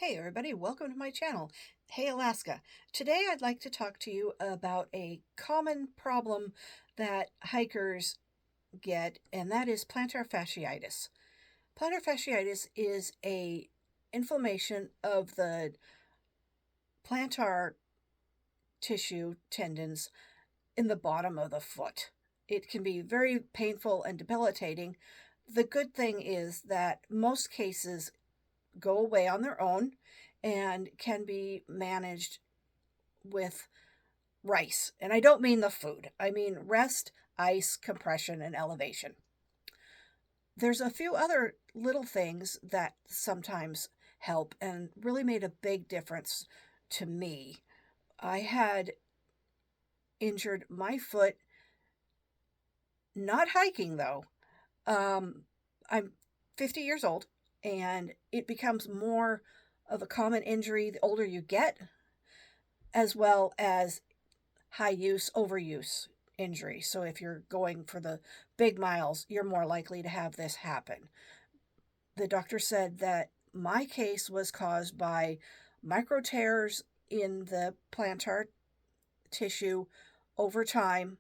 Hey everybody, welcome to my channel. Hey Alaska. Today I'd like to talk to you about a common problem that hikers get, and that is plantar fasciitis. Plantar fasciitis is a inflammation of the plantar tissue tendons in the bottom of the foot. It can be very painful and debilitating. The good thing is that most cases go away on their own and can be managed with rice. And I don't mean the food, I mean rest, ice, compression, and elevation. There's a few other little things that sometimes help and really made a big difference to me. I had injured my foot, not hiking though. I'm 50 years old, and it becomes more of a common injury the older you get, as well as high use, overuse injury. So if you're going for the big miles, you're more likely to have this happen. The doctor said that my case was caused by micro tears in the plantar tissue over time,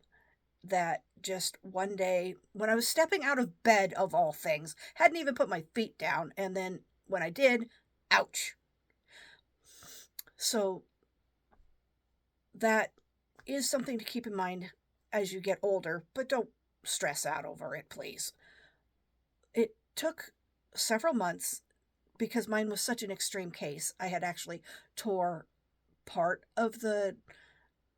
that just one day when I was stepping out of bed, of all things, hadn't even put my feet down, and then when I did, ouch. So that is something to keep in mind as you get older, but don't stress out over it, please. It took several months because mine was such an extreme case. I had actually tore part of the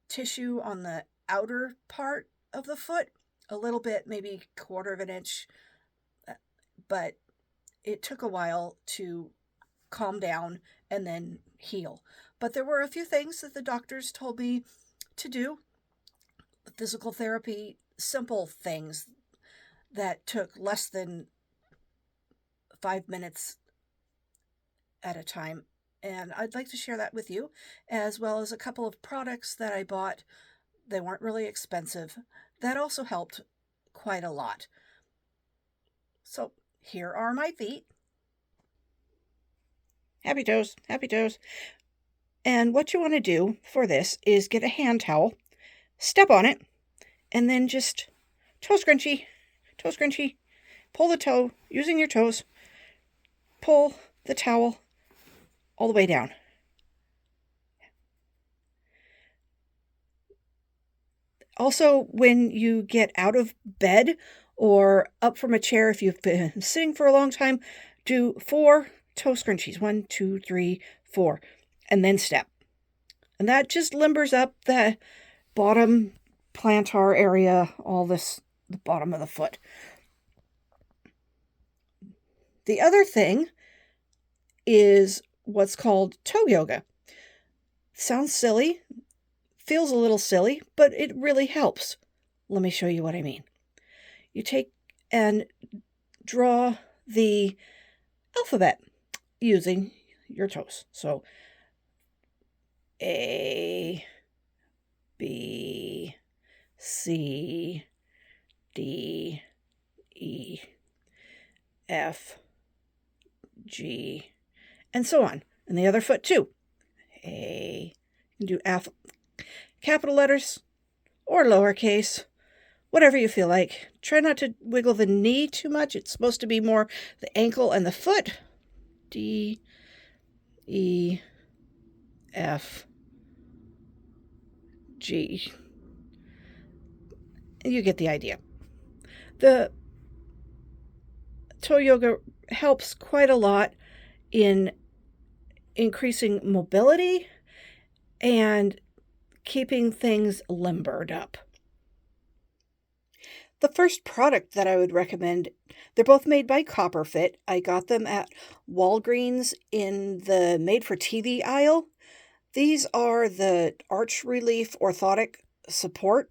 tissue on the outer part of the foot, a little bit, maybe quarter of an inch, but it took a while to calm down and then heal. But there were a few things that the doctors told me to do. Physical therapy, simple things that took less than 5 minutes at a time. And I'd like to share that with you, as well as a couple of products that I bought. They weren't really expensive. That also helped quite a lot. So here are my feet. Happy toes, happy toes. And what you want to do for this is get a hand towel, step on it, and then just toe scrunchy, pull the toe using your toes, pull the towel all the way down. Also, when you get out of bed or up from a chair, if you've been sitting for a long time, do 4 toe scrunchies. 1, 2, 3, 4, and then step. And that just limbers up the bottom plantar area, all this, the bottom of the foot. The other thing is what's called toe yoga. Sounds silly, feels a little silly, but it really helps. Let me show you what I mean. You take and draw the alphabet using your toes. So A, B, C, D, E, F, G, and so on. And the other foot too. A, you can do capital letters or lowercase, whatever you feel like. Try not to wiggle the knee too much. It's supposed to be more the ankle and the foot. D, E, F, G. You get the idea. The toe yoga helps quite a lot in increasing mobility and keeping things limbered up. The first product that I would recommend, they're both made by Copperfit. I got them at Walgreens in the Made for TV aisle. These are the Arch Relief Orthotic Support.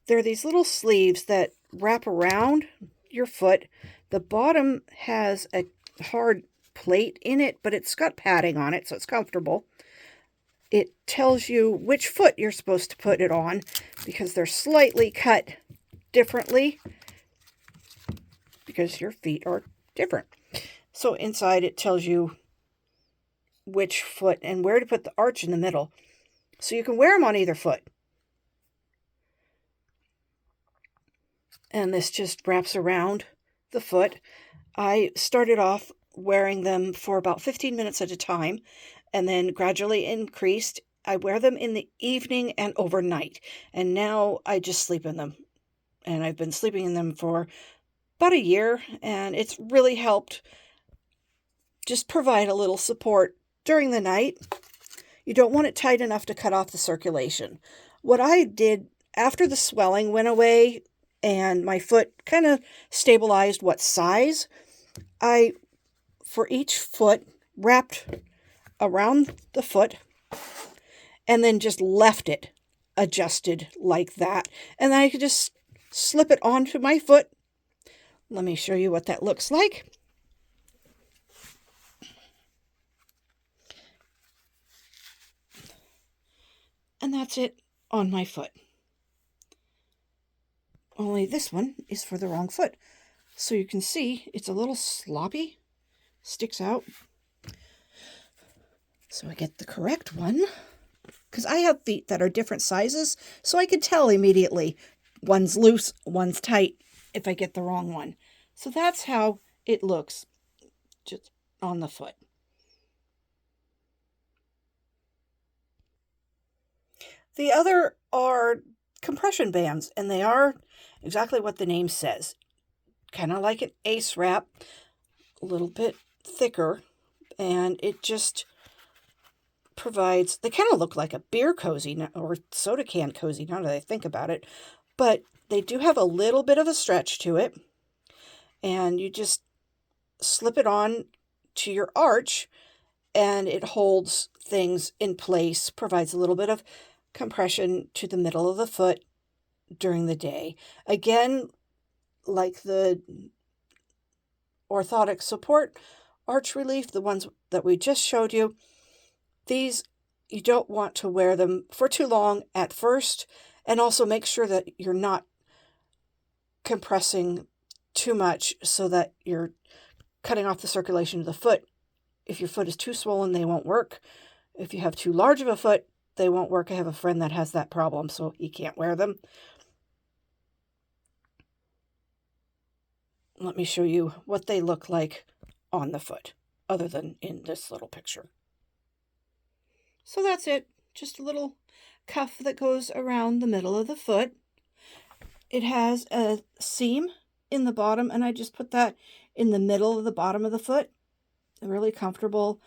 They're these little sleeves that wrap around your foot. The bottom has a hard plate in it, but it's got padding on it, so it's comfortable. It tells you which foot you're supposed to put it on because they're slightly cut differently because your feet are different. So inside it tells you which foot and where to put the arch in the middle. So you can wear them on either foot. And this just wraps around the foot. I started off wearing them for about 15 minutes at a time and then gradually increased. I wear them in the evening and overnight, and now I just sleep in them. And I've been sleeping in them for about a year, and it's really helped just provide a little support during the night. You don't want it tight enough to cut off the circulation. What I did after the swelling went away and my foot kind of stabilized what size, I, for each foot, wrapped around the foot and then just left it adjusted like that. And then I could just slip it onto my foot. Let me show you what that looks like. And that's it on my foot. Only this one is for the wrong foot. So you can see it's a little sloppy, sticks out. So I get the correct one, because I have feet that are different sizes, so I can tell immediately one's loose, one's tight if I get the wrong one. So that's how it looks just on the foot. The other are compression bands, and they are exactly what the name says. Kind of like an ace wrap, a little bit thicker, and it just provides, they kind of look like a beer cozy or soda can cozy now that I think about it, but they do have a little bit of a stretch to it, and you just slip it on to your arch and it holds things in place, provides a little bit of compression to the middle of the foot during the day. Again, like the orthotic support arch relief, the ones that we just showed you, these, you don't want to wear them for too long at first, and also make sure that you're not compressing too much so that you're cutting off the circulation of the foot. If your foot is too swollen, they won't work. If you have too large of a foot, they won't work. I have a friend that has that problem, so he can't wear them. Let me show you what they look like on the foot, other than in this little picture. So that's it. Just a little cuff that goes around the middle of the foot. It has a seam in the bottom, and I just put that in the middle of the bottom of the foot. Really comfortable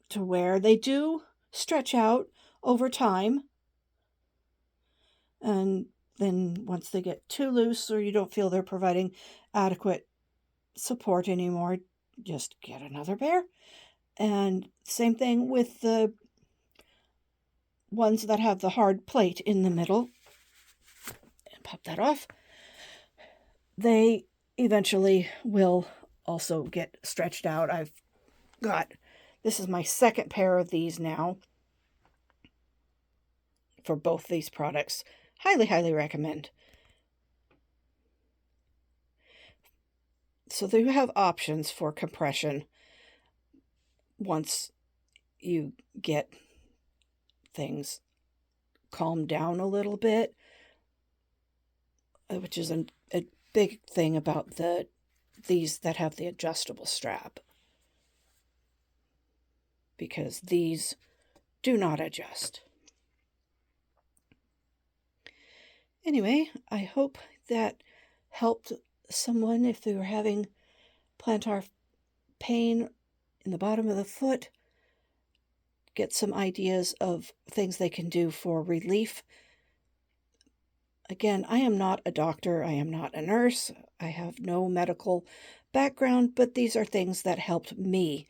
to wear. They do stretch out over time, and then once they get too loose or you don't feel they're providing adequate support anymore, just get another pair. And same thing with the ones that have the hard plate in the middle. And pop that off. They eventually will also get stretched out. This is my second pair of these now for both these products. Highly, highly recommend. So they have options for compression once you get things calmed down a little bit, which is a big thing about these that have the adjustable strap, because these do not adjust. Anyway, I hope that helped someone if they were having plantar pain in the bottom of the foot, get some ideas of things they can do for relief. Again, I am not a doctor, I am not a nurse, I have no medical background, but these are things that helped me.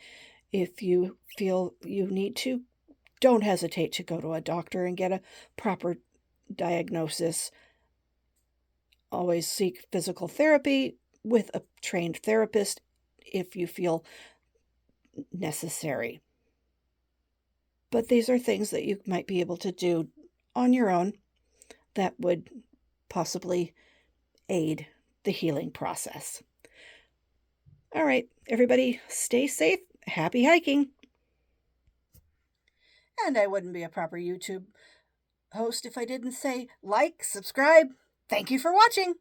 If you feel you need to, don't hesitate to go to a doctor and get a proper diagnosis. Always seek physical therapy with a trained therapist if you feel necessary. But these are things that you might be able to do on your own that would possibly aid the healing process. All right, everybody, stay safe. Happy hiking. And I wouldn't be a proper YouTube host if I didn't say like, subscribe. Thank you for watching.